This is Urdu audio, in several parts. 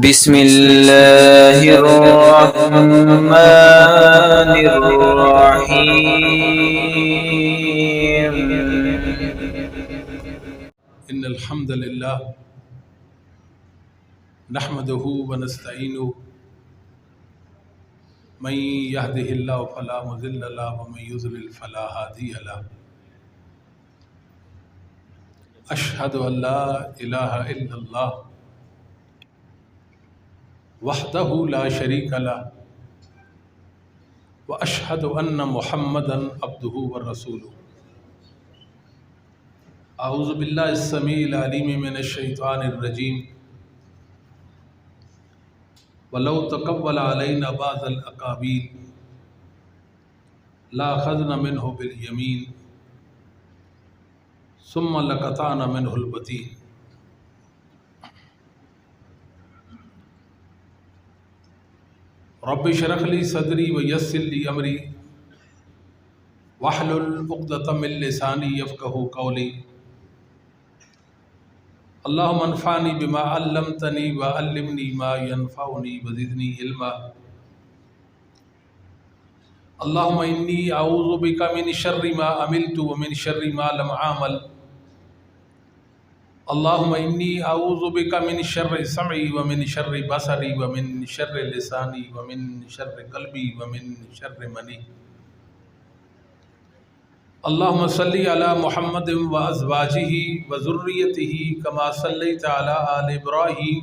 بسم اللہ الرحمن الرحیم۔ ان الحمد للہ نحمده ونستعینه من يهده اللہ فلا مضل له ومن يضلل فلا هادی له۔ اشہد ان لا الہ الا اللہ وحدہ لا شریک له واشہد ان محمدا عبدہ ورسولہ۔ اعوذ باللہ السمیع العلیم من الشیطان الرجیم۔ وَلَوْ تَقَوَّلَ عَلَيْنَا بَعْضَ الْأَقَاوِيلِ لَأَخَذْنَا مِنْهُ بِالْيَمِينِ ثُمَّ لَقَطَعْنَا مِنْهُ الْوَتِينَ۔ رَبِّ اشْرَحْ لِي صَدْرِي وَيَسِّرْ لِي أَمْرِي وَاحْلُلْ عُقْدَةً مِنْ لِسَانِي يَفْقَهُوا قَوْلِي۔ اللهم انفعني بما علمتني وعلمني ما ينفعني وزدني علما۔ اللهم إني أعوذ بك من شر ما عملت ومن شر ما لم أعمل۔ اللهم إني أعوذ بك من شر سمعي ومن شر بصري ومن شر لساني ومن شر قلبي ومن شر مني۔ اللهم صل على محمد وازواجه وذريته كما صليت على آل ابراهيم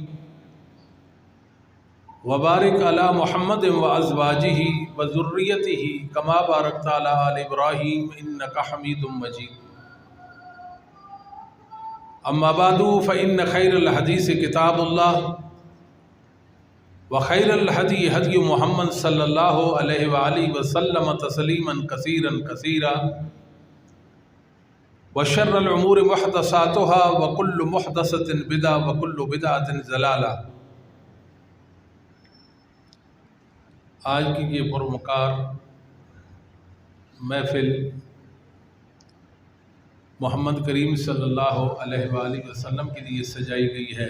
وبارك على محمد وازواجه وذريته كما باركت على آل ابراهيم انك حميد مجيد۔ اما بعد فإن خير الحديث كتاب الله وخير الهدي هدي محمد صلى الله عليه وآله وسلم تسليما كثيرا كثيرا، وشر الامور محدثاتها وكل محدثة بدعة وكل بدعة ضلالہ۔ آج کی یہ پرومکار محفل محمد کریم صلی اللہ علیہ وآلہ وسلم کے لیے سجائی گئی ہے۔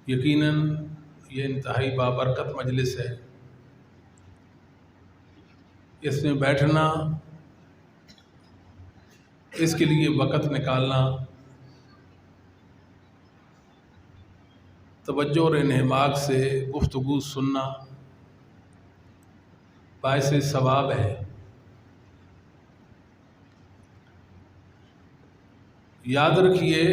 یقیناً یہ انتہائی بابرکت مجلس ہے۔ اس میں بیٹھنا، اس کے لیے وقت نکالنا، توجہ اور انہماک سے گفتگو سننا باعث ثواب ہے۔ یاد رکھیے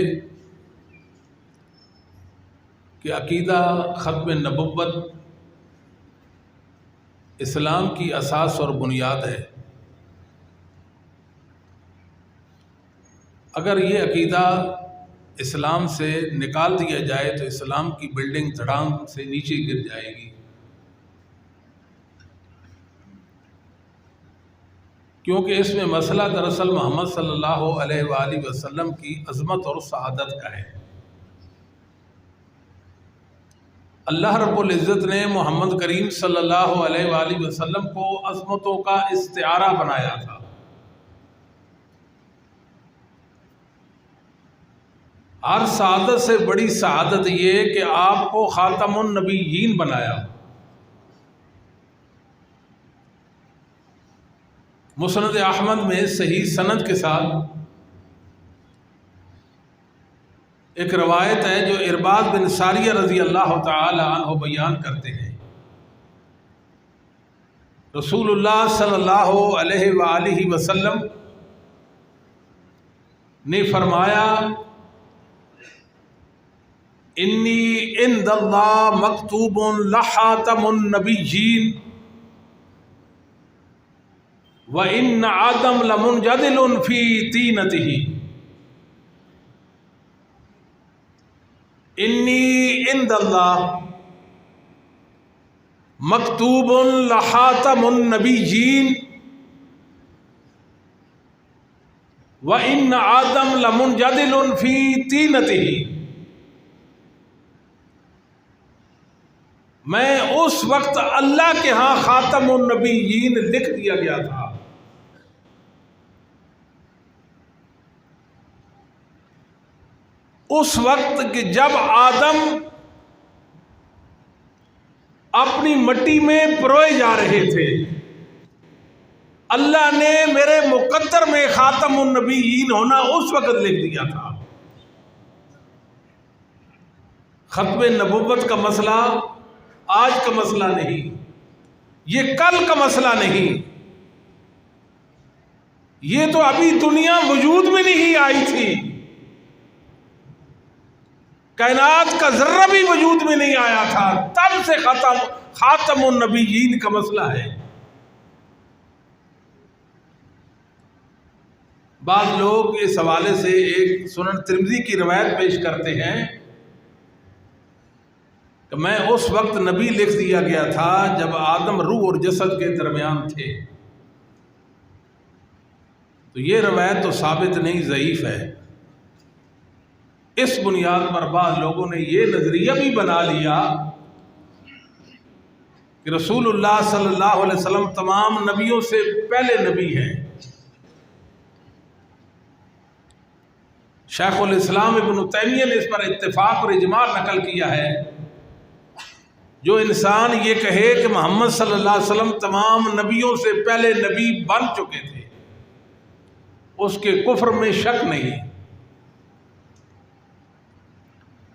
کہ عقیدہ ختم نبوت اسلام کی اساس اور بنیاد ہے۔ اگر یہ عقیدہ اسلام سے نکال دیا جائے تو اسلام کی بلڈنگ دھڑام سے نیچے گر جائے گی، کیونکہ اس میں مسئلہ دراصل محمد صلی اللہ علیہ وآلہ وسلم کی عظمت اور سعادت کا ہے۔ اللہ رب العزت نے محمد کریم صلی اللہ علیہ وآلہ وسلم کو عظمتوں کا استعارہ بنایا تھا۔ ہر سعادت سے بڑی سعادت یہ کہ آپ کو خاتم النبیین بنایا۔ مسند احمد میں صحیح سند کے ساتھ ایک روایت ہے جو ارباض بن ساریہ رضی اللہ تعالی عنہ بیان کرتے ہیں۔ رسول اللہ صلی اللہ علیہ وآلہ وسلم نے فرمایا، انی عند اللہ مکتوب لخاتم النبیین وان آدم لمنجدل فی طینتہ۔ انی عند اللہ مکتوب لخاتم النبیین وان آدم لمنجدل فی طینتہ۔ میں اس وقت اللہ کے ہاں خاتم النبیین لکھ دیا گیا تھا۔ اس وقت کہ جب آدم اپنی مٹی میں پروئے جا رہے تھے، اللہ نے میرے مقدر میں خاتم النبیین ہونا اس وقت لکھ دیا تھا۔ ختم نبوت کا مسئلہ آج کا مسئلہ نہیں، یہ کل کا مسئلہ نہیں، یہ تو ابھی دنیا وجود میں نہیں آئی تھی، کائنات کا ذرہ بھی وجود میں نہیں آیا تھا، تب سے خاتم النبیین کا مسئلہ ہے۔ بعض لوگ اس حوالے سے ایک سنن ترمذی کی روایت پیش کرتے ہیں کہ میں اس وقت نبی لکھ دیا گیا تھا جب آدم روح اور جسد کے درمیان تھے۔ تو یہ روایت تو ثابت نہیں، ضعیف ہے۔ اس بنیاد پر بعض لوگوں نے یہ نظریہ بھی بنا لیا کہ رسول اللہ صلی اللہ علیہ وسلم تمام نبیوں سے پہلے نبی ہیں۔ شیخ الاسلام ابن تیمیہ نے اس پر اتفاق اور اجماع نقل کیا ہے۔ جو انسان یہ کہے کہ محمد صلی اللہ علیہ وسلم تمام نبیوں سے پہلے نبی بن چکے تھے، اس کے کفر میں شک نہیں۔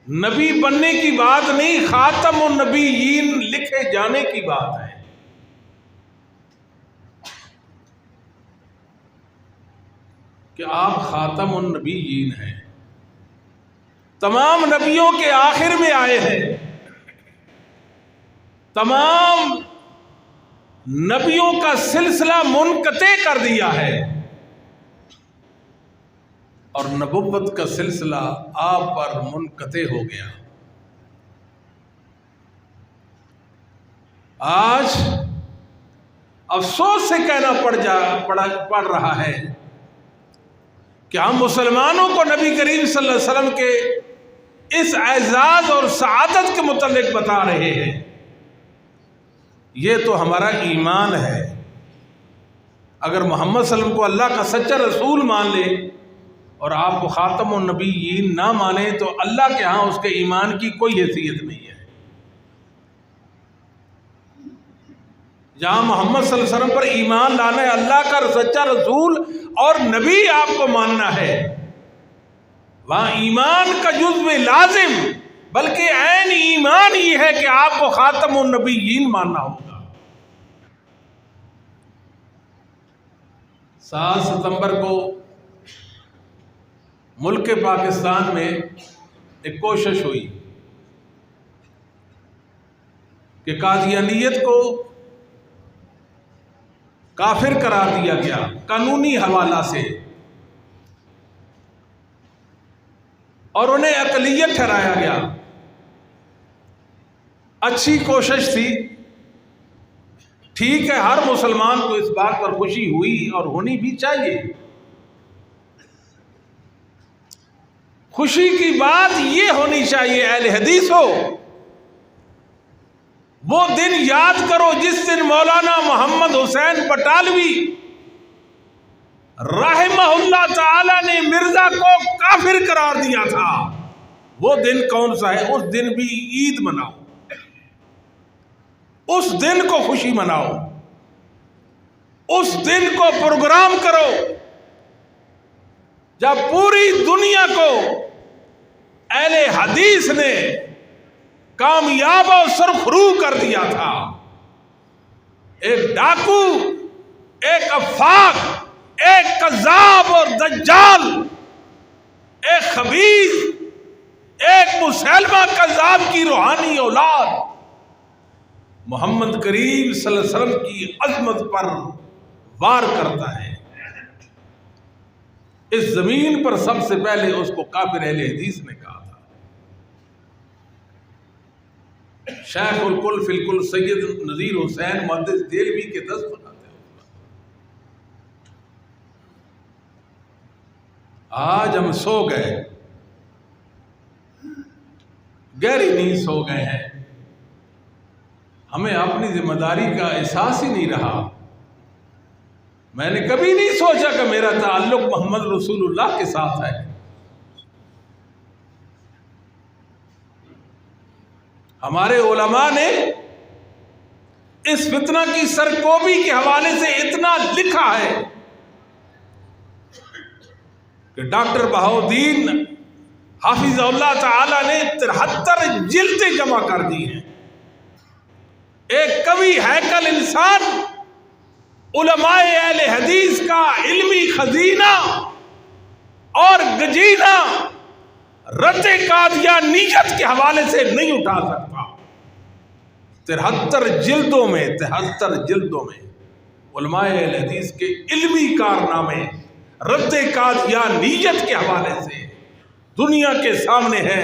نبی بننے کی بات نہیں، خاتم النبیین لکھے جانے کی بات ہے۔ کہ آپ خاتم النبیین ہیں، تمام نبیوں کے آخر میں آئے ہیں، تمام نبیوں کا سلسلہ منقطع کر دیا ہے، اور نبوت کا سلسلہ آپ پر منقطع ہو گیا۔ آج افسوس سے کہنا پڑ رہا ہے کہ ہم مسلمانوں کو نبی کریم صلی اللہ علیہ وسلم کے اس اعزاز اور سعادت کے متعلق بتا رہے ہیں۔ یہ تو ہمارا ایمان ہے۔ اگر محمد صلی اللہ علیہ وسلم کو اللہ کا سچا رسول مان لے اور آپ کو خاتم النبیین نہ مانے تو اللہ کے ہاں اس کے ایمان کی کوئی حیثیت نہیں ہے۔ جہاں محمد صلی اللہ علیہ وسلم پر ایمان لانا ہے، اللہ کا سچا رسول اور نبی آپ کو ماننا ہے، وہاں ایمان کا جزو لازم بلکہ عین ایمان یہ ہے کہ آپ کو خاتم النبیین ماننا ہوگا۔ 7 ستمبر کو ملک پاکستان میں ایک کوشش ہوئی کہ قادیانیت کو کافر قرار دیا گیا قانونی حوالہ سے، اور انہیں اقلیت ٹھہرایا گیا۔ اچھی کوشش تھی، ٹھیک ہے، ہر مسلمان کو اس بات پر خوشی ہوئی اور ہونی بھی چاہیے۔ خوشی کی بات یہ ہونی چاہیے اہل حدیث ہو، وہ دن یاد کرو جس دن مولانا محمد حسین بٹالوی رحمہ اللہ تعالی نے مرزا کو کافر قرار دیا تھا۔ وہ دن کون سا ہے؟ اس دن بھی عید مناؤ، اس دن کو خوشی مناؤ، اس دن کو پروگرام کرو جب پوری دنیا کو اہل حدیث نے کامیاب اور سرخرو کر دیا تھا۔ ایک ڈاکو، ایک افاق، ایک کذاب اور دجال، ایک خبیث، ایک مسلمہ کذاب کی روحانی اولاد محمد کریم صلی اللہ علیہ وسلم کی عظمت پر وار کرتا ہے۔ اس زمین پر سب سے پہلے اس کو کافر اہل حدیث نے کہا تھا۔ شیخ الکل فی الکل سید نذیر حسین محدث دہلوی کے 10 بناتے ہیں۔ آج ہم سو گئے، گہری نیند سو گئے ہیں، ہمیں اپنی ذمہ داری کا احساس ہی نہیں رہا۔ میں نے کبھی نہیں سوچا کہ میرا تعلق محمد رسول اللہ کے ساتھ ہے۔ ہمارے علماء نے اس فتنہ کی سرکوبی کے حوالے سے اتنا لکھا ہے کہ ڈاکٹر بہاؤالدین حافظ اللہ تعالی نے 73 جلدیں جمع کر دی ہیں. ایک قوی ہیکل انسان علماء اہل حدیث کا علمی خزینہ اور گزینہ رد قادیانیت کے حوالے سے نہیں اٹھا سکتا. 73 جلدوں میں علماء اہل حدیث کے علمی کارنامے رد قادیانیت کے حوالے سے دنیا کے سامنے ہے.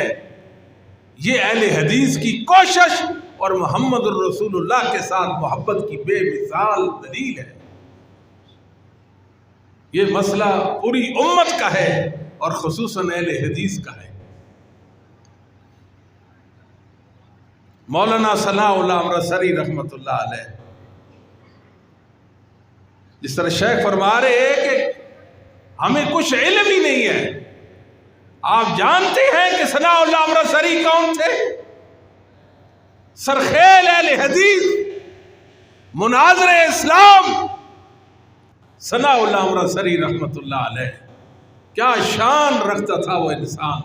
یہ اہل حدیث کی کوشش اور محمد الرسول اللہ کے ساتھ محبت کی بے مثال دلیل ہے. یہ مسئلہ پوری امت کا ہے اور خصوصاً اہل حدیث کا ہے. مولانا ثناء اللہ امرتسری رحمۃ اللہ علیہ جس طرح شیخ فرما رہے ہیں کہ ہمیں کچھ علم ہی نہیں ہے. آپ جانتے ہیں کہ ثناء اللہ امرتسری کون تھے؟ سرخیل اہل حدیث، مناظر اسلام. ثناء اللہ امرتسری رحمۃ اللہ علیہ کیا شان رکھتا تھا وہ انسان،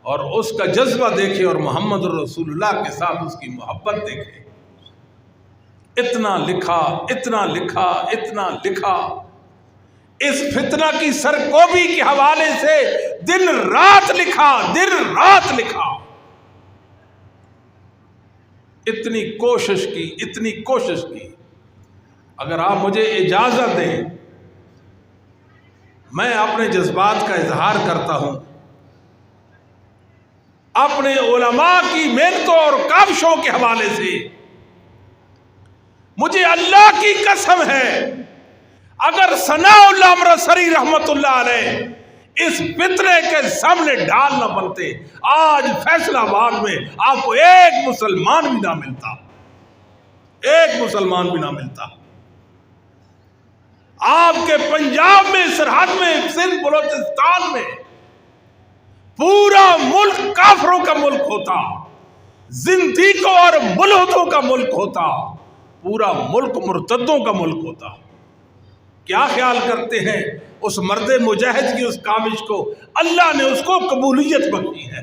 اور اس کا جذبہ دیکھے اور محمد الرسول اللہ کے ساتھ اس کی محبت دیکھے. اتنا لکھا اس فتنہ کی سرکوبی کے حوالے سے دن رات لکھا. اتنی کوشش کی. اگر آپ مجھے اجازت دیں میں اپنے جذبات کا اظہار کرتا ہوں. اپنے علماء کی محنتوں اور کاوشوں کے حوالے سے مجھے اللہ کی قسم ہے اگر ثناء اللہ امرتسری رحمت اللہ علیہ اس فتنے کے سامنے ڈھال نہ بنتے آج فیصل آباد میں آپ کو ایک مسلمان بھی نہ ملتا. آپ کے پنجاب میں سرحد میں سندھ بلوچستان میں پورا ملک کافروں کا ملک ہوتا، زندیقوں اور ملحدوں کا ملک ہوتا، پورا ملک مرتدوں کا ملک ہوتا. کیا خیال کرتے ہیں اس مرد مجاہد کی اس کاوش کو اللہ نے اس کو قبولیت بخشی ہے.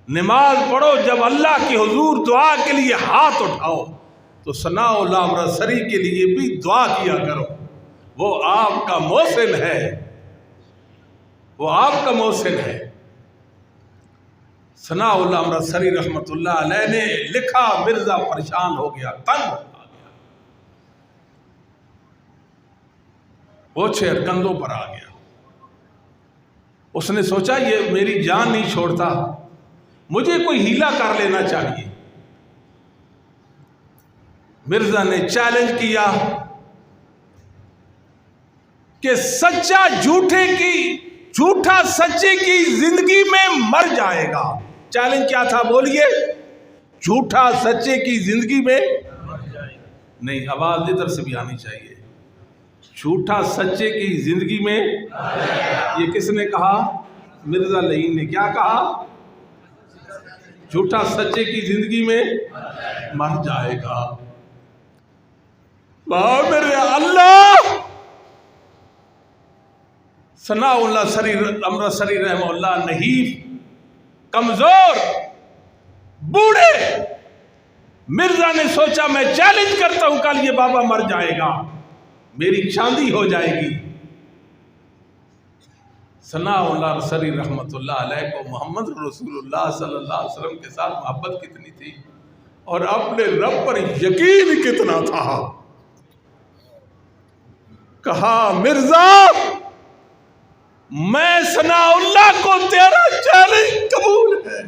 نماز پڑھو جب اللہ کی حضور دعا کے لیے ہاتھ اٹھاؤ تو ثناء اللہ امرتسری کے لیے بھی دعا کیا کرو. وہ آپ کا محسن ہے. ثناء اللہ امرتسری رحمت اللہ علیہ نے لکھا مرزا پریشان ہو گیا، تنگ آ گیا، پوچھے کندھوں پر آ گیا. اس نے سوچا یہ میری جان نہیں چھوڑتا، مجھے کوئی ہیلا کر لینا چاہیے. مرزا نے چیلنج کیا کہ جھوٹا سچے کی زندگی میں مر جائے گا. چیلنج کیا تھا بولیے؟ جھوٹا سچے کی زندگی میں نہیں، آواز ادھر سے بھی آنی چاہیے. جھوٹا سچے کی زندگی میں، یہ کس نے کہا؟ مرزا لعین نے. کیا کہا؟ جھوٹا سچے کی زندگی میں مر جائے گا. میرے اللہ. ثناء اللہ امرتسری رحمہ اللہ نحیف، کمزور، بوڑھے. مرزا نے سوچا میں چیلنج کرتا ہوں کل یہ بابا مر جائے گا، میری چاندی ہو جائے گی. ثناء اللہ امرتسری رحمت اللہ علیہ کو محمد رسول اللہ صلی اللہ علیہ وسلم کے ساتھ محبت کتنی تھی اور اپنے رب پر یقین کتنا تھا. کہا مرزا میں ثناء اللہ کو تیرا چیلنج قبول ہے.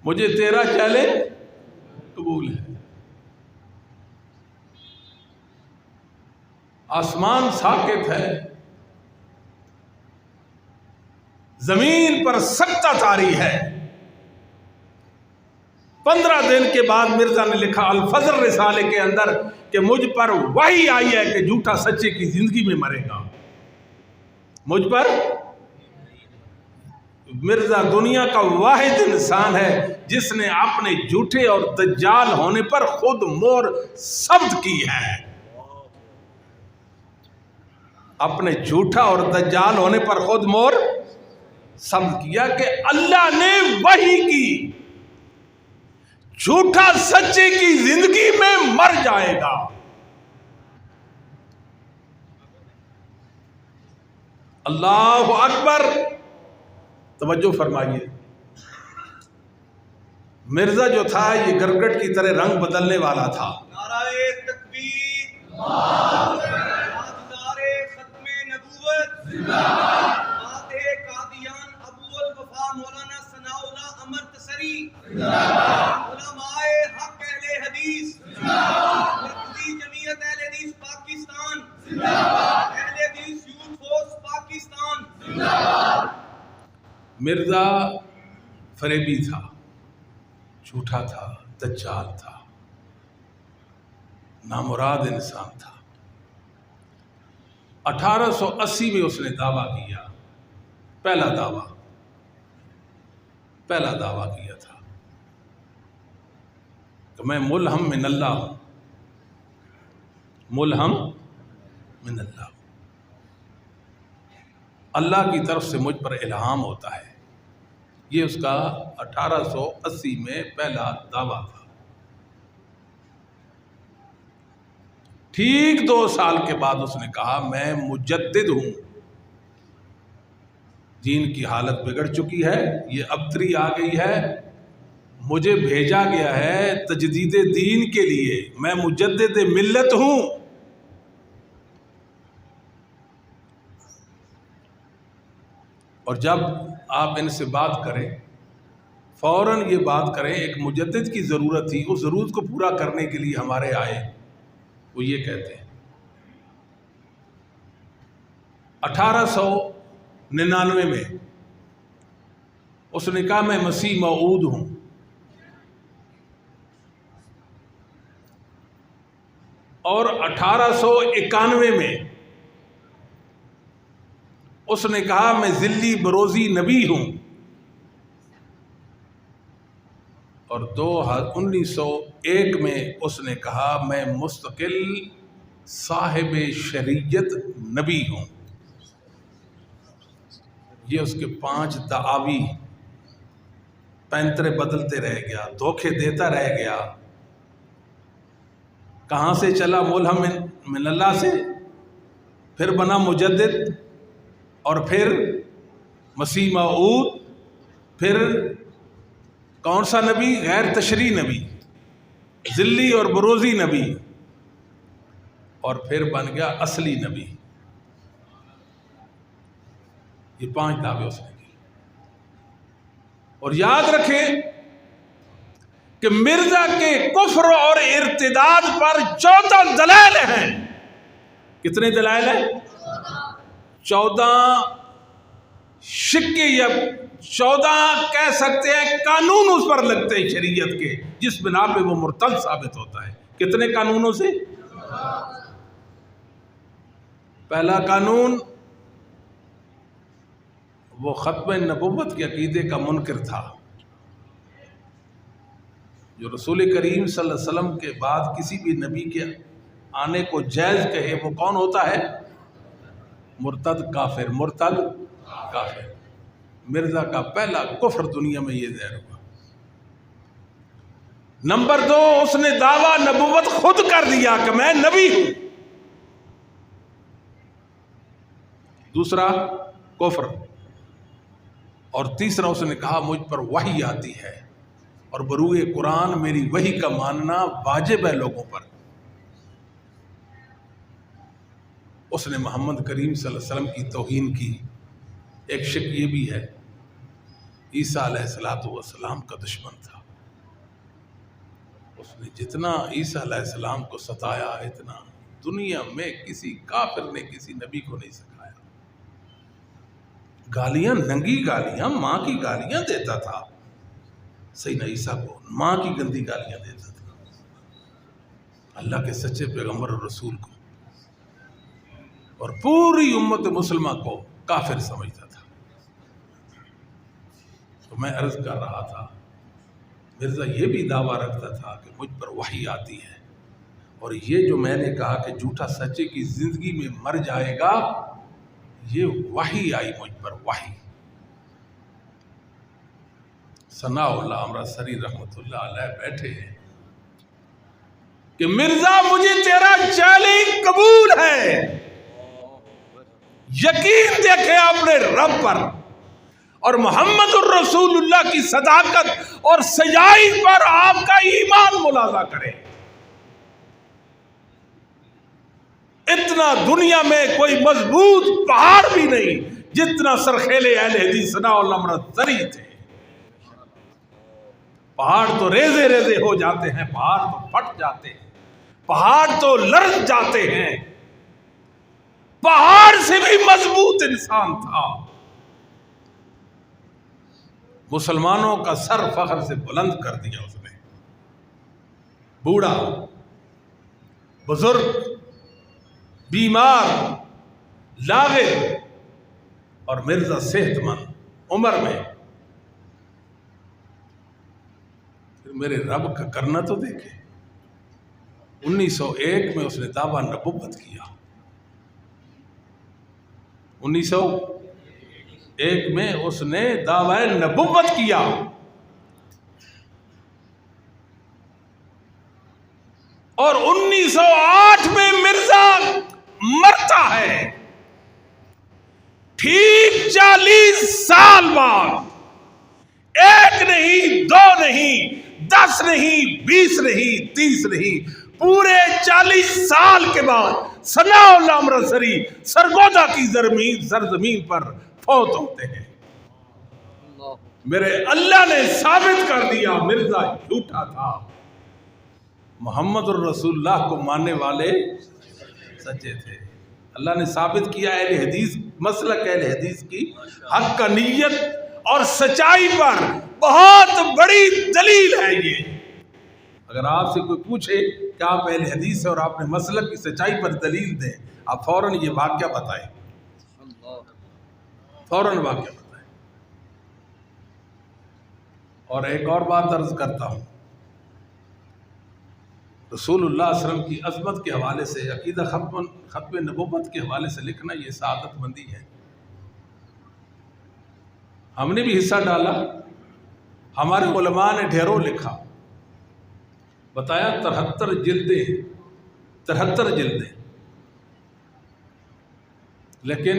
مجھے تیرا چیلنج قبول ہے. آسمان ساکت ہے، زمین پر سکتہ طاری ہے. 15 دن کے بعد مرزا نے لکھا الفجر رسالے کے اندر کہ مجھ پر وحی آئی ہے کہ جھوٹا سچے کی زندگی میں مرے گا. مجھ پر مرزا دنیا کا واحد انسان ہے جس نے اپنے جھوٹے اور دجال ہونے پر خود مہر ثبت کی ہے. اپنے جھوٹا اور دجال ہونے پر خود مہر ثبت کیا کہ اللہ نے وحی کی، جھوٹا سچے کی زندگی میں مر جائے گا. اللہ اکبر. توجہ فرمائیے. مرزا جو تھا یہ گرگٹ کی طرح رنگ بدلنے والا تھا. نعرہ تکبیر، تاجدار ختم نبوت، فاتح قادیان ابو الوفا مولانا ثناء اللہ امرتسری، علماء حق اہل حدیث، مرکزی جمعیت اہل حدیث پاکستان، اہل حدیث یوتھ فورس پاکستان. مرزا فریبی تھا، جھوٹا تھا، دجال تھا، نامراد انسان تھا. 1880 میں اس نے دعویٰ کیا، پہلا دعویٰ کیا تھا کہ میں ملہم من اللہ ہوں، ملہم من اللہ ہوں، اللہ کی طرف سے مجھ پر الہام ہوتا ہے. یہ اس کا 1880 میں پہلا دعویٰ تھا. ٹھیک 2 سال کے بعد اس نے کہا میں مجدد ہوں، دین کی حالت بگڑ چکی ہے، یہ ابتری آ گئی ہے، مجھے بھیجا گیا ہے تجدید دین کے لیے، میں مجدد ملت ہوں. اور جب آپ ان سے بات کریں فوراً یہ بات کریں ایک مجدد کی ضرورت تھی، اس ضرورت کو پورا کرنے کے لیے ہمارے آئے. وہ یہ کہتے ہیں 1899 میں اس نے کہا میں مسیح موعود ہوں. اور 1891 میں اس نے کہا میں ذلی بروزی نبی ہوں. اور 1901 میں اس نے کہا میں مستقل صاحب شریعت نبی ہوں. یہ اس کے 5 دعاوی، پینترے بدلتے رہ گیا، دھوکے دیتا رہ گیا. کہاں سے چلا؟ ملہم من اللہ سے، پھر بنا مجدد، اور پھر مسیح موعود، پھر کون سا نبی؟ غیر تشریع نبی، ذلی اور بروزی نبی، اور پھر بن گیا اصلی نبی. یہ 5 دعوے اس نے کی. اور یاد رکھیں کہ مرزا کے کفر اور ارتداد پر 14 دلائل ہیں. کتنے دلائل ہیں؟ 14 شکے یا 14 کہہ سکتے ہیں قانون اس پر لگتے ہیں شریعت کے، جس بنا پہ وہ مرتد ثابت ہوتا ہے. کتنے قانونوں سے؟ پہلا قانون وہ ختم نبوت کے عقیدے کا منکر تھا. جو رسول کریم صلی اللہ علیہ وسلم کے بعد کسی بھی نبی کے آنے کو جائز کہے وہ کون ہوتا ہے؟ مرتد کافر. مرتد کافر. مرزا کا پہلا کفر دنیا میں یہ ظاہر ہوا. نمبر 2 اس نے دعویٰ نبوت خود کر دیا کہ میں نبی ہوں. دوسرا کفر. اور تیسرا اس نے کہا مجھ پر وحی آتی ہے اور بروئے قرآن میری وحی کا ماننا واجب ہے لوگوں پر. اس نے محمد کریم صلی اللہ علیہ وسلم کی توہین کی. ایک شک یہ بھی ہے عیسیٰ علیہ السلام کا دشمن تھا. اس نے جتنا عیسیٰ علیہ السلام کو ستایا اتنا دنیا میں کسی کافر نے کسی نبی کو نہیں سکھایا. گالیاں، ننگی گالیاں، ماں کی گالیاں دیتا تھا. سیدنا عیسیٰ کو ماں کی گندی گالیاں دیتا تھا. اللہ کے سچے پیغمبر اور رسول کو اور پوری امت مسلمہ کو کافر سمجھتا تھا. تو میں عرض کر رہا تھا مرزا یہ بھی دعویٰ رکھتا تھا کہ مجھ پر وحی آتی ہے، اور یہ جو میں نے کہا کہ جھوٹا سچے کی زندگی میں مر جائے گا، یہ وحی آئی مجھ پر، وحی۔ ثناء اللہ امرتسری رحمۃ اللہ علیہ بیٹھے ہیں کہ مرزا مجھے تیرا چیلنج قبول ہے، یقین دیکھے اپنے رب پر اور محمد الرسول اللہ کی صداقت اور سچائی پر آپ کا ایمان ملاحظہ کرے۔ اتنا دنیا میں کوئی مضبوط پہاڑ بھی نہیں جتنا سرخیل اہل حدیث ثناء اللہ امرتسری تھے۔ پہاڑ تو ریزے ریزے ہو جاتے ہیں، پہاڑ تو پھٹ جاتے ہیں، پہاڑ تو لرز جاتے ہیں، پہاڑ سے بھی مضبوط انسان تھا۔ مسلمانوں کا سر فخر سے بلند کر دیا اس نے۔ بوڑھا، بزرگ، بیمار، لاغر اور مرزا صحت مند عمر میں، میرے رب کا کرنا تو دیکھے۔ 1901 میں اس نے دعویٰ نبوت کیا، 1901 میں اس نے دعویٰ نبوت کیا، اور 1908 میں مرزا مرتا ہے، ٹھیک 40 سال بعد، ایک نہیں، دو نہیں، 10 نہیں، 20 نہیں، 30 نہیں، پورے 40 سال کے بعد ثناء اللہ امرتسری سرگودا کی سرزمین پر فوت ہوتے ہیں۔ میرے اللہ نے ثابت کر دیا مرزا جھوٹا تھا، محمد الرسول اللہ کو ماننے والے سچے تھے۔ اللہ نے ثابت کیا اہل حدیث، مسلک اہل حدیث کی حقانیت اور سچائی پر بہت بڑی دلیل ہے یہ۔ اگر آپ سے کوئی پوچھے کہ آپ اہل حدیث ہیں اور آپ نے مسلک کی سچائی پر دلیل دیں، آپ فوراً یہ واقعہ بتائیں، فوراً واقعہ بتائیں۔ اور ایک اور بات عرض کرتا ہوں، رسول اللہ صلی اللہ علیہ وسلم کی عظمت کے حوالے سے، عقیدہ ختم نبوت کے حوالے سے لکھنا یہ سعادت مندی ہے۔ ہم نے بھی حصہ ڈالا، ہمارے علماء نے ڈھیروں لکھا، بتایا 73 جلدیں، لیکن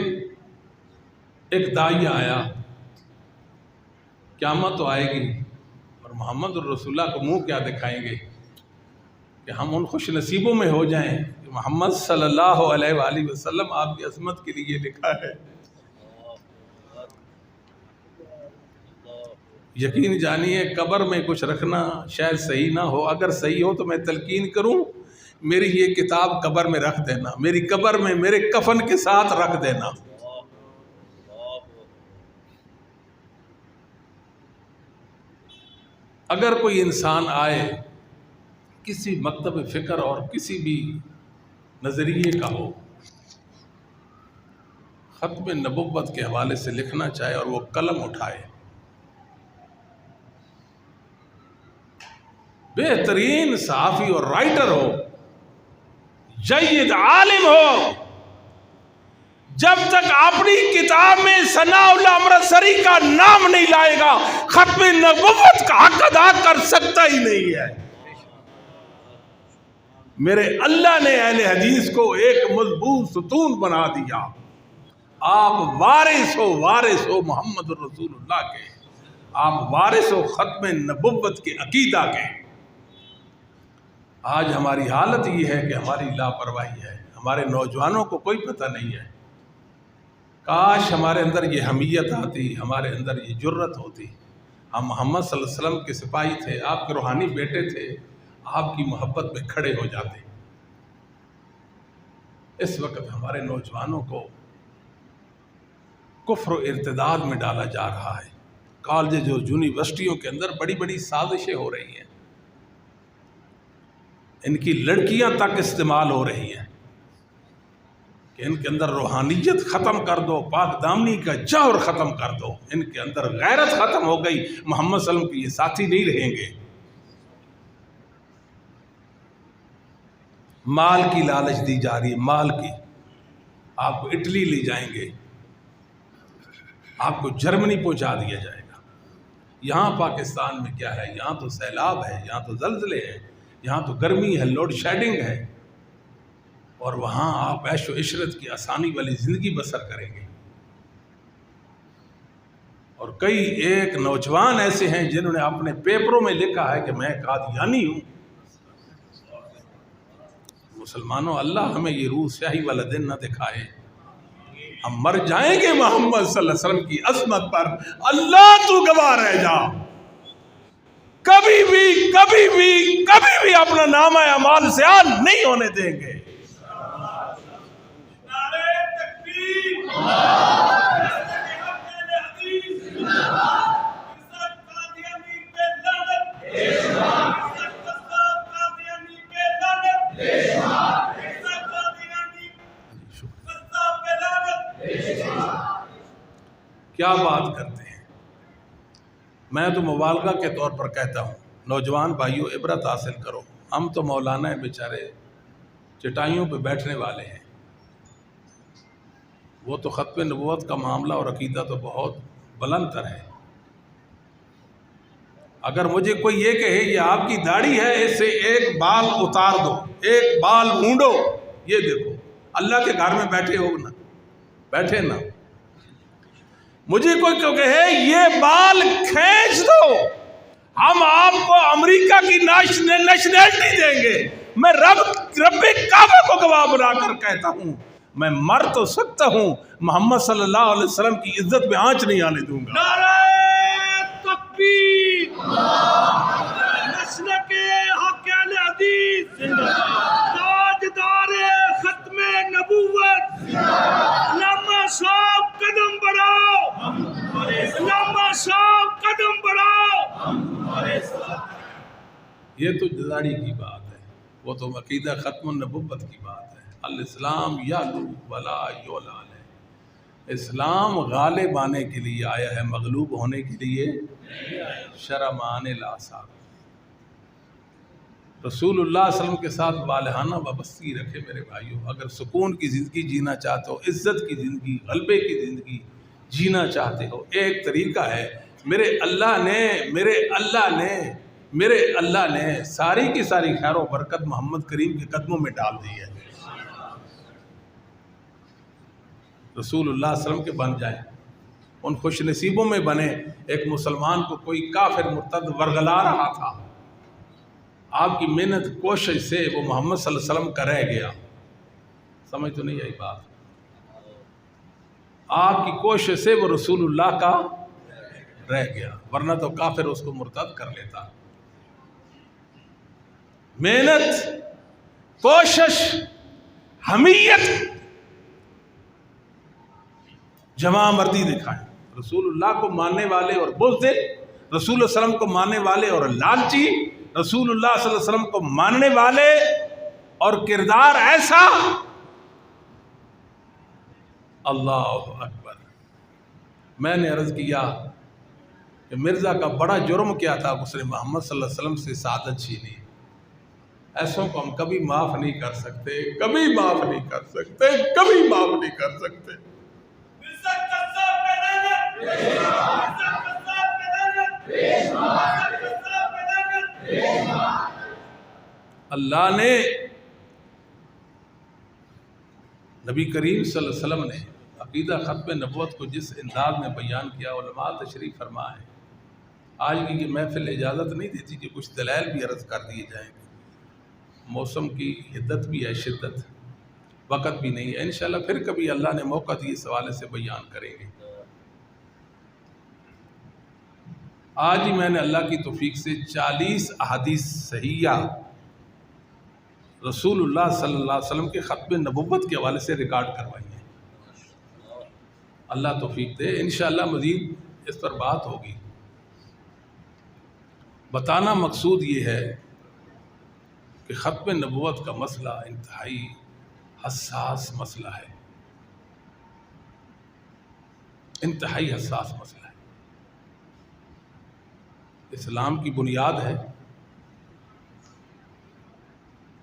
ایک داعیہ آیا، قیامت تو آئے گی اور محمد الرسول اللہ کو منہ کیا دکھائیں گے کہ ہم ان خوش نصیبوں میں ہو جائیں کہ محمد صلی اللہ علیہ وآلہ وسلم آپ کی عظمت کے لیے لکھا ہے۔ یقین جانیے قبر میں کچھ رکھنا شاید صحیح نہ ہو، اگر صحیح ہو تو میں تلقین کروں، میری یہ کتاب قبر میں رکھ دینا، میری قبر میں میرے کفن کے ساتھ رکھ دینا۔ اگر کوئی انسان آئے کسی مکتب فکر اور کسی بھی نظریے کا ہو، ختم نبوت کے حوالے سے لکھنا چاہے اور وہ قلم اٹھائے، بہترین صحافی اور رائٹر ہو، جید عالم ہو، جب تک اپنی کتاب میں ثناء اللہ امرتسری کا نام نہیں لائے گا ختم نبوت کا حق ادا کر سکتا ہی نہیں ہے۔ میرے اللہ نے اہل حدیث کو ایک مضبوط ستون بنا دیا۔ آپ وارث ہو محمد الرسول اللہ کے، آپ وارث ہو ختم نبوت کے عقیدہ کے۔ آج ہماری حالت یہ ہے کہ ہماری لاپرواہی ہے، ہمارے نوجوانوں کو کوئی پتہ نہیں ہے۔ کاش ہمارے اندر یہ حمیت آتی، ہمارے اندر یہ جرت ہوتی۔ ہم محمد صلی اللہ علیہ وسلم کے سپاہی تھے، آپ کے روحانی بیٹے تھے، آپ کی محبت میں کھڑے ہو جاتے۔ اس وقت ہمارے نوجوانوں کو کفر و ارتداد میں ڈالا جا رہا ہے۔ کالجز اور یونیورسٹیوں کے اندر بڑی بڑی سازشیں ہو رہی ہیں، ان کی لڑکیاں تک استعمال ہو رہی ہیں۔ کہ ان کے اندر روحانیت ختم کر دو، پاک دامنی کا جوہر ختم کر دو، ان کے اندر غیرت ختم ہو گئی، محمد صلی اللہ علیہ وسلم کے یہ ساتھی نہیں رہیں گے۔ مال کی لالچ دی جا رہی ہے، مال کی، آپ کو اٹلی لے جائیں گے، آپ کو جرمنی پہنچا دیا جائے گا۔ یہاں پاکستان میں کیا ہے؟ یہاں تو سیلاب ہے، یہاں تو زلزلے ہیں، یہاں تو گرمی ہے، لوڈ شیڈنگ ہے، اور وہاں آپ عیش و عشرت کی آسانی والی زندگی بسر کریں گے۔ اور کئی ایک نوجوان ایسے ہیں جنہوں نے اپنے پیپروں میں لکھا ہے کہ میں قادیانی ہوں۔ مسلمانوں، اللہ ہمیں یہ روح سیاہی والا دن نہ دکھائے، ہم مر جائیں گے محمد صلی اللہ علیہ وسلم کی عظمت پر، اللہ تو گواہ رہ جا، کبھی بھی اپنا نامہ اعمال زیاد نہیں ہونے دیں گے۔ کیا بات کرتے ہیں؟ میں تو مبالغہ کے طور پر کہتا ہوں، نوجوان بھائیوں عبرت حاصل کرو، ہم تو مولانا ہیں بیچارے، چٹائیوں پہ بیٹھنے والے ہیں، وہ تو ختم نبوت کا معاملہ اور عقیدہ تو بہت بلند تر ہے۔ اگر مجھے کوئی یہ کہے یہ آپ کی داڑھی ہے، اس سے ایک بال اتار دو، ایک بال مونڈو، یہ دیکھو اللہ کے گھر میں بیٹھے ہو نا، بیٹھے نا، مجھے کوئی کہے یہ بال کھینچ دو، ہم آپ کو امریکہ کی نیشنلٹی دیں گے، میں رب کعبہ کو گواہ بنا کر کہتا ہوں، میں مر تو سکتا ہوں، محمد صلی اللہ علیہ وسلم کی عزت میں آنچ نہیں آنے دوں گا۔ نعرہ تکبیر، مسلک حق اہل حدیث، تاجدار ختم نبوت، علامہ صاحب قدم بڑھاؤ، علامہ صاحب قدم بڑھاؤ۔ یہ تو داڑھی کی بات ہے، وہ تو عقیدہ ختم النبوت کی بات ہے۔ الاسلام یعلو ولا یعلى ہے، اسلام غالب آنے کے لیے آیا ہے، مغلوب ہونے کے لیے شرمان الاعصاب۔ رسول اللہ صلی اللہ علیہ وسلم کے ساتھ والہانہ وابستگی رکھے میرے بھائیوں۔ اگر سکون کی زندگی جینا چاہتے ہو، عزت کی زندگی، غلبے کی زندگی جینا چاہتے ہو، ایک طریقہ ہے، میرے اللہ نے ساری کی ساری خیر و برکت محمد کریم کے قدموں میں ڈال دی ہے۔ رسول اللہ صلی اللہ علیہ وسلم کے بن جائیں، ان خوش نصیبوں میں بنے۔ ایک مسلمان کو کوئی کافر مرتد ورغلا رہا تھا، آپ کی محنت کوشش سے وہ محمد صلی اللہ علیہ وسلم کا رہ گیا۔ سمجھ تو نہیں آئی بات؟ آپ کی کوشش سے وہ رسول اللہ کا رہ گیا، ورنہ تو کافر اس کو مرتد کر لیتا۔ محنت، کوشش، حمیت، جمع مردی دکھائیں۔ رسول اللہ کو ماننے والے اور بزدل، رسول اللہ صلی اللہ علیہ وسلم کو ماننے والے اور لالچی، رسول اللہ صلی اللہ علیہ وسلم کو ماننے والے اور کردار ایسا، اللہ اکبر۔ میں نے عرض کیا کہ مرزا کا بڑا جرم کیا تھا، اس نے محمد صلی اللہ علیہ وسلم سے سعادت چھینی۔ ایسوں کو ہم کبھی معاف نہیں کر سکتے، کبھی معاف نہیں کر سکتے، کبھی معاف نہیں کر سکتے۔ اللہ نے نبی کریم صلی اللہ علیہ وسلم نے عقیدہ ختم نبوت کو جس انداز میں بیان کیا، علماء تشریف فرما ہے۔ آج کی محفل اجازت نہیں دیتی کہ کچھ دلائل بھی عرض کر دیے جائیں گے، موسم کی حدت بھی ہے، شدت، وقت بھی نہیں ہے، انشاءاللہ پھر کبھی اللہ نے موقع دی اس حوالے سے بیان کریں گے۔ آج ہی میں نے اللہ کی توفیق سے 40 احادیث صحیحہ رسول اللہ صلی اللہ علیہ وسلم کے ختم نبوت کے حوالے سے ریکارڈ کروائی ہیں۔ اللہ توفیق دے، انشاءاللہ مزید اس پر بات ہوگی۔ بتانا مقصود یہ ہے کہ ختم نبوت کا مسئلہ انتہائی حساس مسئلہ ہے۔ انتہائی حساس مسئلہ ہے، اسلام کی بنیاد ہے،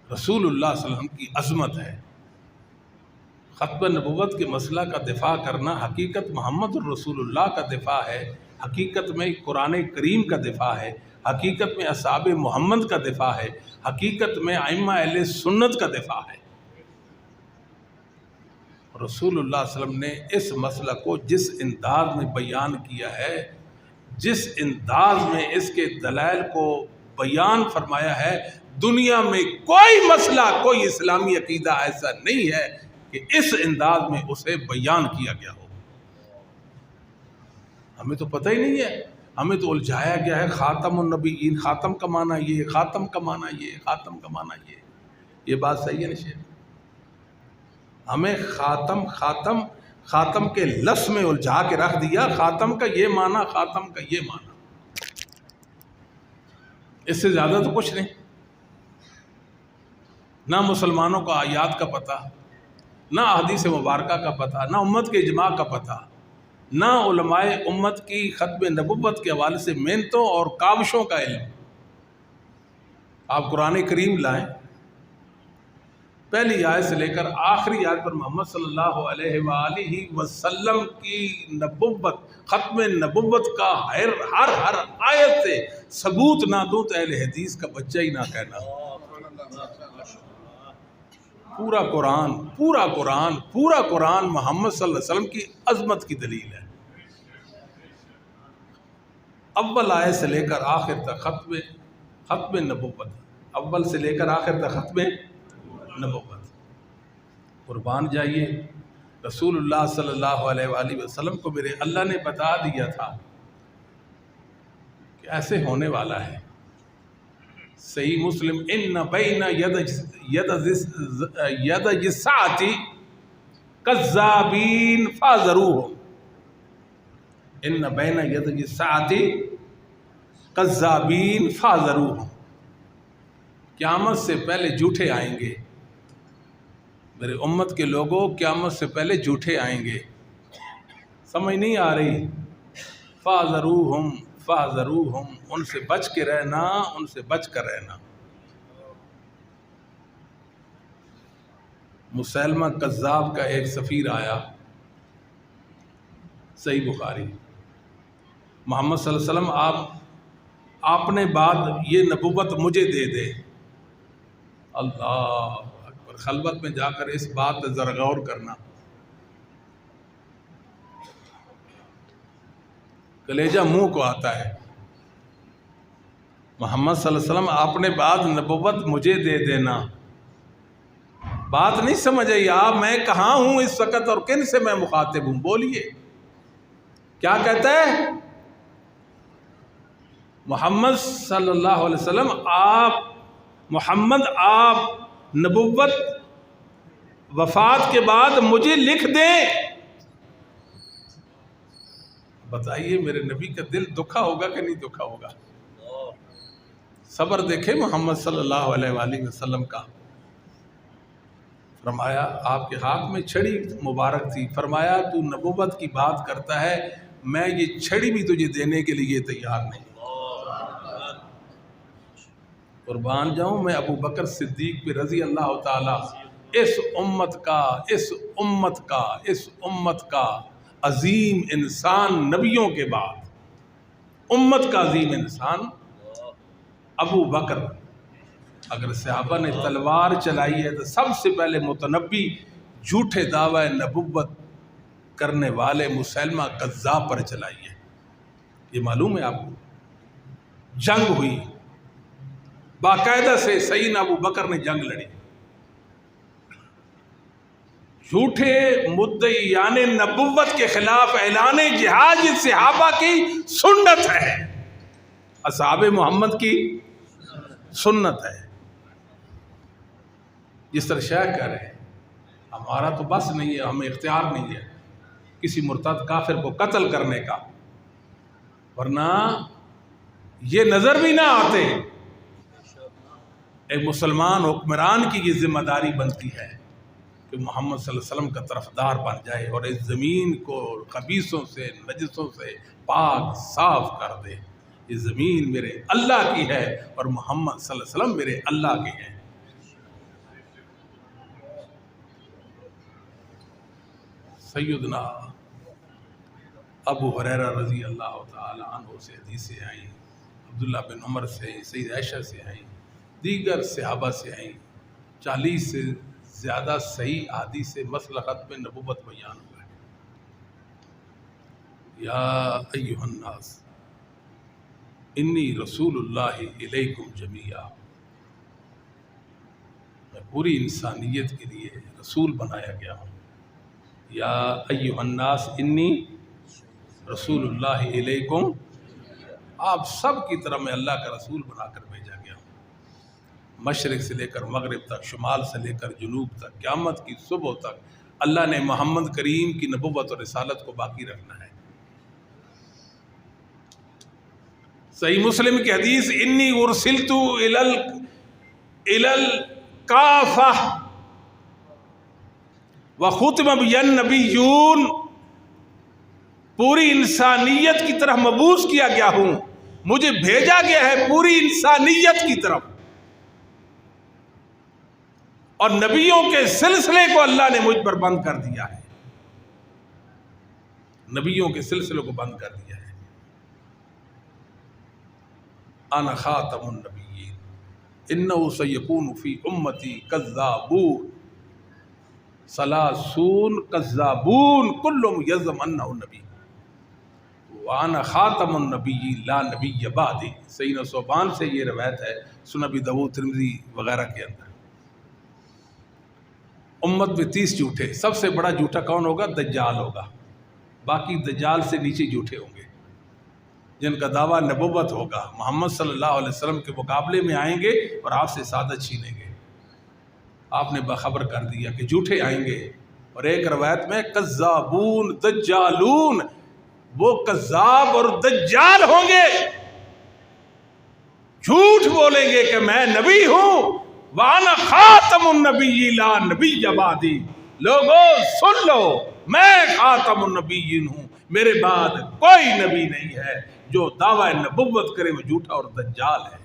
رسول اللہ صلی اللہ علیہ وسلم کی عظمت ہے۔ ختم نبوت کے مسئلہ کا دفاع کرنا حقیقت محمد الرسول اللہ کا دفاع ہے، حقیقت میں قرآن کریم کا دفاع ہے، حقیقت میں اصحاب محمد کا دفاع ہے، حقیقت میں ائمہ اہل سنت کا دفاع ہے۔ رسول اللہ صلی اللہ علیہ وسلم نے اس مسئلہ کو جس انداز میں بیان کیا ہے، جس انداز میں اس کے دلائل کو بیان فرمایا ہے، دنیا میں کوئی مسئلہ، کوئی اسلامی عقیدہ ایسا نہیں ہے کہ اس انداز میں اسے بیان کیا گیا ہو۔ ہمیں تو پتہ ہی نہیں ہے، ہمیں تو الجھایا گیا ہے خاتم النبیین، خاتم کا معنی یہ، خاتم کا معنی یہ، خاتم کا معنی یہ بات صحیح ہے نا شیخ؟ ہمیں خاتم کے لفظ میں الجھا کے رکھ دیا، خاتم کا یہ معنی، خاتم کا یہ معنی، اس سے زیادہ تو کچھ نہیں۔ نہ مسلمانوں کو آیات کا پتہ، نہ احادیث مبارکہ کا پتہ، نہ امت کے اجماع کا پتہ، نہ علماء امت کی ختم نبوت کے حوالے سے محنتوں اور کاوشوں کا علم۔ آپ قرآن کریم لائیں، پہلی آیت سے لے کر آخری آیت پر محمد صلی اللہ علیہ وآلہ وسلم کی نبوت، ختم نبوت کا ہر آیت سے ثبوت نہ دوں تو اہل حدیث کا بچہ ہی نہ کہنا۔ پورا قرآن محمد صلی اللہ علیہ وسلم کی عظمت کی دلیل ہے۔ اول آیت سے لے کر آخر تک ختم نبوت، اول سے لے کر آخر تک ختم نبوت۔ قربان جائیے، رسول اللہ صلی اللہ علیہ وآلہ وسلم کو میرے اللہ نے بتا دیا تھا کہ ایسے ہونے والا ہے۔ صحیح مسلم، ان بین ید الساعۃ کذابین فاحذروہم، ان بین ید الساعۃ کذابین فاحذروہم، قیامت سے پہلے جھوٹے آئیں گے، میرے امت کے لوگوں قیامت سے پہلے جھوٹے آئیں گے۔ سمجھ نہیں آ رہی؟ فاحذروہم، ان سے بچ کے رہنا، ان سے بچ کر رہنا۔ مسیلمہ کذاب کا ایک سفیر آیا، صحیح بخاری، محمد صلی اللہ علیہ وسلم آپ نے بعد یہ نبوت مجھے دے دے۔ اللہ اکبر، خلوت میں جا کر اس بات پہ ذرا غور کرنا، کلیجہ منہ کو آتا ہے۔ محمد صلی اللہ علیہ وسلم آپ نے بعد نبوت مجھے دے دینا، بات نہیں سمجھ آئی آپ؟ میں کہاں ہوں اس وقت اور کن سے میں مخاطب ہوں؟ بولیے کیا کہتا ہے محمد صلی اللہ علیہ وسلم؟ آپ نبوت وفات کے بعد مجھے لکھ دیں۔ بتائیے میرے نبی کا دل دکھا ہوگا کہ نہیں دکھا ہوگا؟ صبر دیکھیں محمد صلی اللہ علیہ وآلہ وسلم کا۔ فرمایا، آپ کے ہاتھ میں چھڑی مبارک تھی، فرمایا تو نبوت کی بات کرتا ہے، میں یہ چھڑی بھی تجھے دینے کے لیے تیار نہیں۔ قربان جاؤں میں ابو بکر صدیق پہ رضی اللہ تعالیٰ، اس امت کا عظیم انسان، نبیوں کے بعد امت کا عظیم انسان ابو بکر۔ اگر صحابہ نے تلوار چلائی ہے تو سب سے پہلے متنبی جھوٹے دعوی نبوت کرنے والے مسیلمہ کذاب پر چلائی ہے۔ یہ معلوم ہے آپ کو؟ جنگ ہوئی باقاعدہ سے، سیدنا ابو بکر نے جنگ لڑی۔ جھوٹے مدعیان نبوت کے خلاف اعلان جہاد یہ صحابہ کی سنت ہے، اصحاب محمد کی سنت ہے۔ جس طرح شیخ کہہ رہے ہیں، ہمارا تو بس نہیں ہے، ہمیں اختیار نہیں ہے کسی مرتد کافر کو قتل کرنے کا، ورنہ یہ نظر بھی نہ آتے۔ ایک مسلمان حکمران کی یہ ذمہ داری بنتی ہے کہ محمد صلی اللہ علیہ وسلم کا طرفدار بن جائے اور اس زمین کو خبیثوں سے نجسوں سے پاک صاف کر دے۔ یہ زمین میرے اللہ کی ہے اور محمد صلی اللہ علیہ وسلم میرے اللہ کے ہیں۔ سیدنا ابو ہریرہ رضی اللہ تعالی عنہ سے حدیثیں آئیں، عبداللہ بن عمر سے، سید عائشہ سے آئیں، دیگر صحابہ سے آئیں، 40 سے زیادہ صحیح احادیث مسئلہ ختم نبوت بیان ہوا ہے۔ یا ایھا الناس انی رسول اللہ الیکم جمیعا، میں پوری انسانیت کے لیے رسول بنایا گیا ہوں۔ یا ایھا الناس انی رسول اللہ علیکم، آپ سب کی طرح میں اللہ کا رسول بنا کر بھیجا گیا ہوں، مشرق سے لے کر مغرب تک، شمال سے لے کر جنوب تک، قیامت کی صبح تک اللہ نے محمد کریم کی نبوت اور رسالت کو باقی رکھنا ہے۔ صحیح مسلم کی حدیث، انی ارسلت الی الکافہ وختم بی النبیون، پوری انسانیت کی طرف مبعوث کیا گیا ہوں، مجھے بھیجا گیا ہے پوری انسانیت کی طرف، اور نبیوں کے سلسلے کو اللہ نے مجھ پر بند کر دیا ہے، نبیوں کے سلسلے کو بند کر دیا ہے۔ انا خاتم النبیین انہ سیکون فی امتی کذابون ثلاثون کذابون کلهم یزعم انہ نبی وانا خاتم النبی لا نبی بعدی۔ سیدنا ثوبان سے یہ روایت ہے، سنن ابی داؤد، ترمذی وغیرہ کے اندر۔ امت میں 30 جھوٹے، سب سے بڑا جھوٹا کون ہوگا؟ دجال ہوگا، باقی دجال سے نیچے جھوٹے ہوں گے، جن کا دعویٰ نبوت ہوگا، محمد صلی اللہ علیہ وسلم کے مقابلے میں آئیں گے اور آپ سے سعادت چھینیں گے۔ آپ نے باخبر کر دیا کہ جھوٹے آئیں گے، اور ایک روایت میں کذابون دجالون، وہ کذاب اور دجال ہوں گے، جھوٹ بولیں گے کہ میں نبی ہوں، وَأَنَا خَاتَمُ النَّبِيِّ لَا نَبِيَّ بَعْدِي، لوگو سن لو میں خاتم النبیین ہوں، میرے بعد کوئی نبی نہیں ہے، جو دعویٰ نبوت کرے وہ جھوٹا اور دجال ہے۔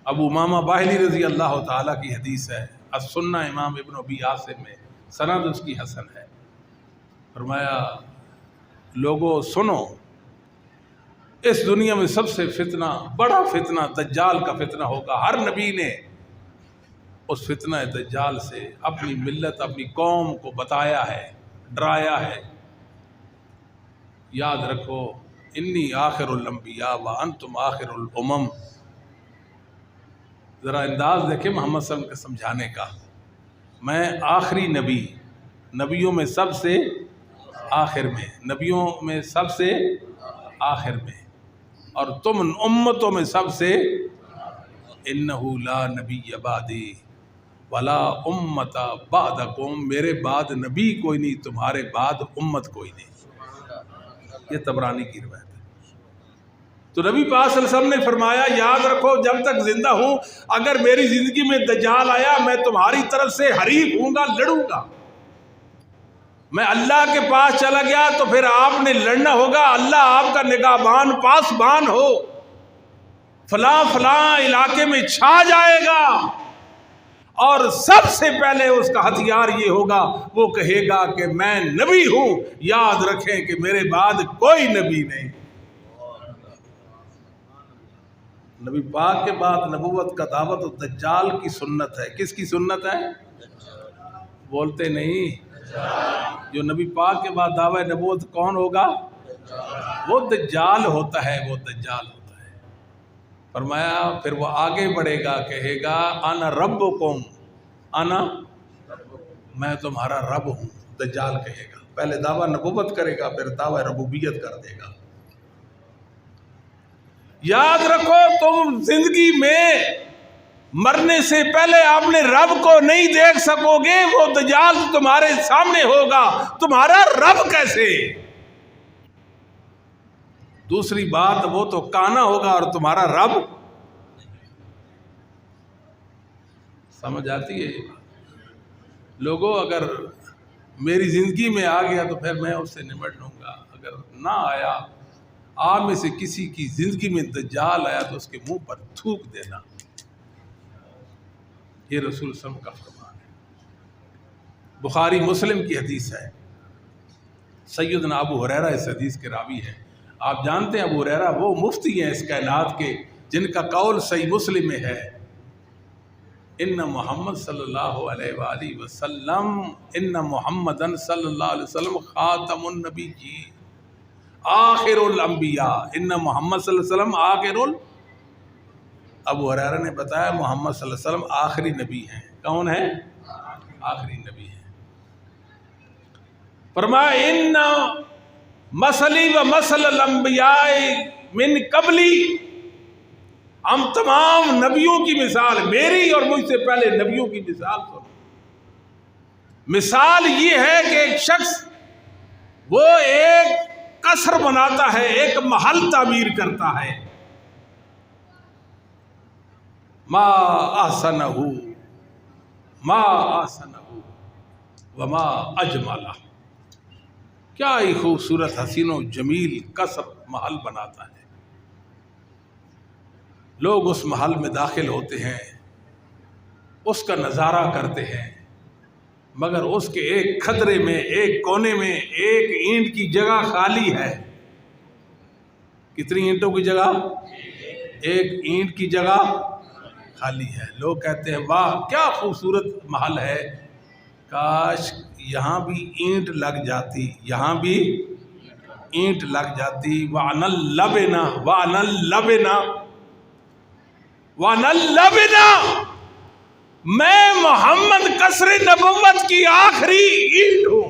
ابو امامہ باہلی رضی اللہ تعالیٰ کی حدیث ہے، السنہ امام ابن ابی عاصم میں، سند اس کی حسن ہے۔ فرمایا لوگو سنو، اس دنیا میں سب سے فتنہ، بڑا فتنہ دجال کا فتنہ ہوگا۔ ہر نبی نے اس فتنہ دجال سے اپنی ملت، اپنی قوم کو بتایا ہے، ڈرایا ہے۔ یاد رکھو انی آخر الانبیاء وانتم آخر الامم۔ ذرا انداز دیکھیں محمد صلی اللہ علیہ وسلم کے سمجھانے کا، میں آخری نبی، نبیوں میں سب سے آخر میں، نبیوں میں سب سے آخر میں، اور تم امتوں میں سب سے، انہ لا نبی بعدی ولا امت بعدکم، میرے بعد نبی کوئی نہیں، تمہارے بعد امت کوئی نہیں۔ یہ طبرانی کی روایت ہے۔ تو نبی پاک صلی اللہ علیہ وسلم نے فرمایا یاد رکھو جب تک زندہ ہوں، اگر میری زندگی میں دجال آیا میں تمہاری طرف سے حریف ہوں گا، لڑوں گا۔ میں اللہ کے پاس چلا گیا تو پھر آپ نے لڑنا ہوگا، اللہ آپ کا نگہبان پاسبان ہو، فلاں فلاں علاقے میں چھا جائے گا، اور سب سے پہلے اس کا ہتھیار یہ ہوگا، وہ کہے گا کہ میں نبی ہوں، یاد رکھیں کہ میرے بعد کوئی نبی نہیں۔ نبی پاک کے بعد نبوت کا دعوت دجال کی سنت ہے۔ کس کی سنت ہے؟ بولتے نہیں۔ جو نبی پاک کے بعد دعوی نبوت کون ہوگا؟ وہ دجال ہوتا ہے، وہ دجال ہوتا ہے۔ فرمایا پھر وہ آگے بڑھے گا، کہے گا انا ربکم، انا، میں تمہارا رب ہوں، دجال کہے گا۔ پہلے دعوی نبوت کرے گا، پھر دعوی ربوبیت کر دے گا۔ یاد رکھو تم زندگی میں مرنے سے پہلے آپ نے رب کو نہیں دیکھ سکو گے، وہ دجال تمہارے سامنے ہوگا، تمہارا رب کیسے؟ دوسری بات وہ تو کانا ہوگا اور تمہارا رب، سمجھ آتی ہے؟ لوگوں اگر میری زندگی میں آ گیا تو پھر میں اس سے نمٹ لوں گا، اگر نہ آیا، آپ میں سے کسی کی زندگی میں دجال آیا تو اس کے منہ پر تھوک دینا۔ یہ رسول صلی اللہ علیہ وسلم کا فرمان ہے۔ بخاری مسلم کی حدیث ہے، سیدنا ابو ہریرہ اس حدیث کے راوی ہیں۔ آپ جانتے ہیں ابو ہریرہ وہ مفتی ہیں اس کائنات کے جن کا قول صحیح مسلم میں ہے، ان محمد صلی اللہ علیہ وآلہ وسلم ان محمدن صلی اللہ علیہ وسلم خاتم النبی جی آخر الانبیاء، ان محمد صلی اللہ علیہ وسلم ابو ہریرہ نے بتایا محمد صلی اللہ علیہ وسلم آخری نبی ہیں۔ کون ہیں؟ آخری نبی ہیں۔ فرمایا ان مثلی و مثل الانبیاء من قبلی، ہم تمام نبیوں کی مثال، میری اور مجھ سے پہلے نبیوں کی مثال سنو۔ مثال یہ ہے کہ ایک شخص وہ ایک قصر بناتا ہے، ایک محل تعمیر کرتا ہے، ما احسنہ وما اجملہ، کیا ہی خوبصورت حسین و جمیل قصر محل بناتا ہے۔ لوگ اس محل میں داخل ہوتے ہیں، اس کا نظارہ کرتے ہیں، مگر اس کے ایک خطرے میں، ایک کونے میں ایک اینٹ کی جگہ خالی ہے۔ کتنی اینٹوں کی جگہ؟ ایک اینٹ کی جگہ خالی ہے۔ لوگ کہتے ہیں واہ کیا خوبصورت محل ہے، کاش یہاں بھی اینٹ لگ جاتی، یہاں بھی اینٹ لگ جاتی۔ وَعْنَ اللَّبِنَا، میں محمد قصر نبوت کی آخری اینٹ ہوں۔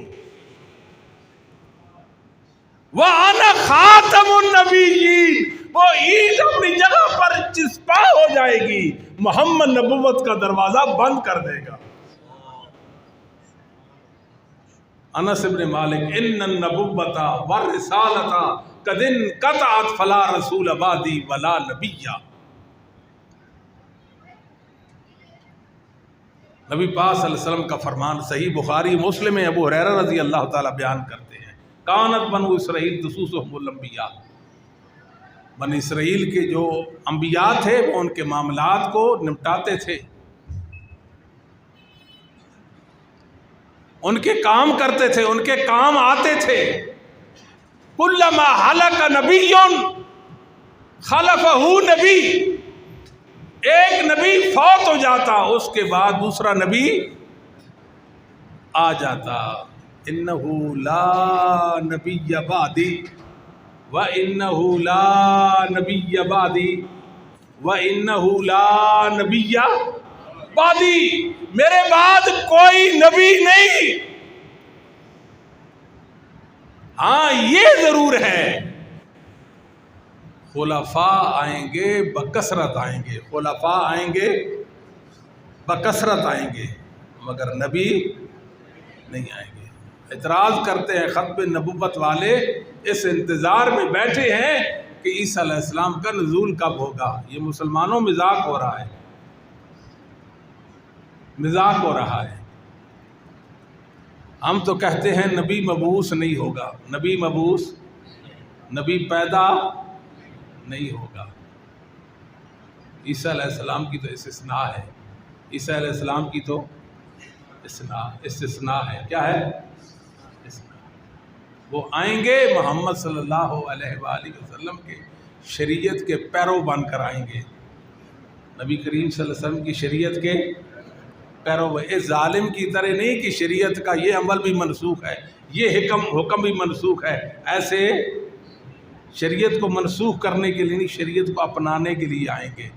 وَأَنَا خَاتَمُ النَّبِيِّينَ، وہ اینٹ اپنی جگہ پر چسپاں ہو جائے گی، محمد نبوت کا دروازہ بند کر دے گا۔ انس بن مالک، ان النبوۃ والرسالۃ قد انقطعت فلا رسول بعدی ولا نبی۔ نبی پاک صلی اللہ علیہ وسلم کا فرمان صحیح بخاری مسلم میں ابو ہریرہ رضی اللہ تعالیٰ بیان کرتے ہیں، کانت بنو اسرائیل تسوسهم الانبیاء، بنی اسرائیل کے جو انبیاء تھے وہ ان کے معاملات کو نمٹاتے تھے، ان کے کام کرتے تھے، ان کے کام آتے تھے۔ کلما ہلک نبی خلفہ نبی، ایک نبی فوت ہو جاتا اس کے بعد دوسرا نبی آ جاتا۔ انہ لا نبی بعدی وانہ لا نبی بعدی وانہ لا نبی بعدی، میرے بعد کوئی نبی نہیں۔ ہاں یہ ضرور ہے خلفاء آئیں گے بکثرت آئیں گے، خلفاء آئیں گے بکثرت آئیں گے، مگر نبی نہیں آئیں گے۔ اعتراض کرتے ہیں ختم نبوت والے، اس انتظار میں بیٹھے ہیں کہ عیسیٰ علیہ السلام کا نزول کب ہوگا۔ یہ مسلمانوں مذاق ہو رہا ہے، مذاق ہو رہا ہے۔ ہم تو کہتے ہیں نبی مبعوث نہیں ہوگا، نبی مبعوث، نبی پیدا نہیں ہوگا۔ عیسیٰ علیہ السلام کی تو استثناء ہے، عیسیٰ علیہ السلام کی تو استثناء ہے۔ کیا ہے؟ وہ آئیں گے محمد صلی اللہ علیہ وآلہ وسلم کے شریعت کے پیرو بن کر آئیں گے، نبی کریم صلی اللہ علیہ وسلم کی شریعت کے پیرو۔ اس ظالم کی طرح نہیں کہ شریعت کا یہ عمل بھی منسوخ ہے، یہ حکم بھی منسوخ ہے، ایسے شریعت کو منسوخ کرنے کے لیے نہیں، شریعت کو اپنانے کے لیے آئیں گے۔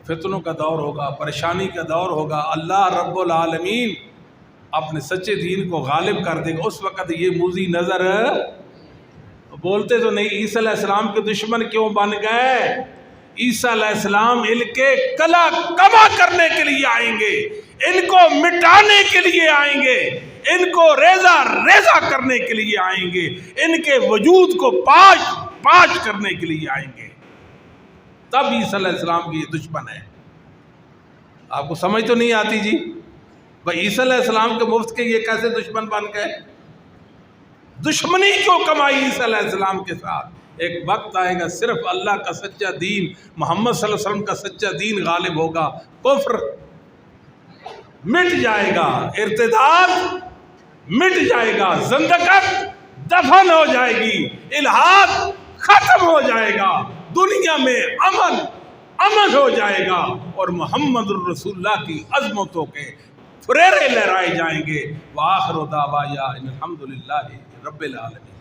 فتنوں کا دور ہوگا، پریشانی کا دور ہوگا، اللہ رب العالمین اپنے سچے دین کو غالب کر دے گا۔ اس وقت یہ موذی نظر بولتے تو نہیں، عیسیٰ علیہ السلام کے دشمن کیوں بن گئے؟ عیسیٰ علیہ السلام ان کے کلا کما کرنے کے لیے آئیں گے، ان کو مٹانے کے لیے آئیں گے، ان کو ریزہ ریزہ کرنے کے لیے آئیں گے، ان کے وجود کو پاش پاش کرنے کے لیے آئیں گے۔ تب عیسیٰ علیہ السلام کی یہ دشمن ہے۔ آپ کو سمجھ تو نہیں آتی جی؟ بھائی عیسیٰ علیہ السلام کے مفت کے یہ کیسے دشمن بن گئے؟ دشمنی کیوں کمائی عیسیٰ علیہ السلام کے ساتھ؟ ایک وقت آئے گا صرف اللہ کا سچا دین، محمد صلی اللہ علیہ وسلم کا سچا دین غالب ہوگا، کفر مٹ جائے گا، ارتداد مٹ جائے گا، زندقت دفن ہو جائے گی، الحاد ختم ہو جائے گا، دنیا میں امن ہو جائے گا، اور محمد الرسول اللہ کی عظمتوں کے فریرے لہرائے جائیں گے۔ وآخر دعوانا ان الحمدللہ رب العالمین۔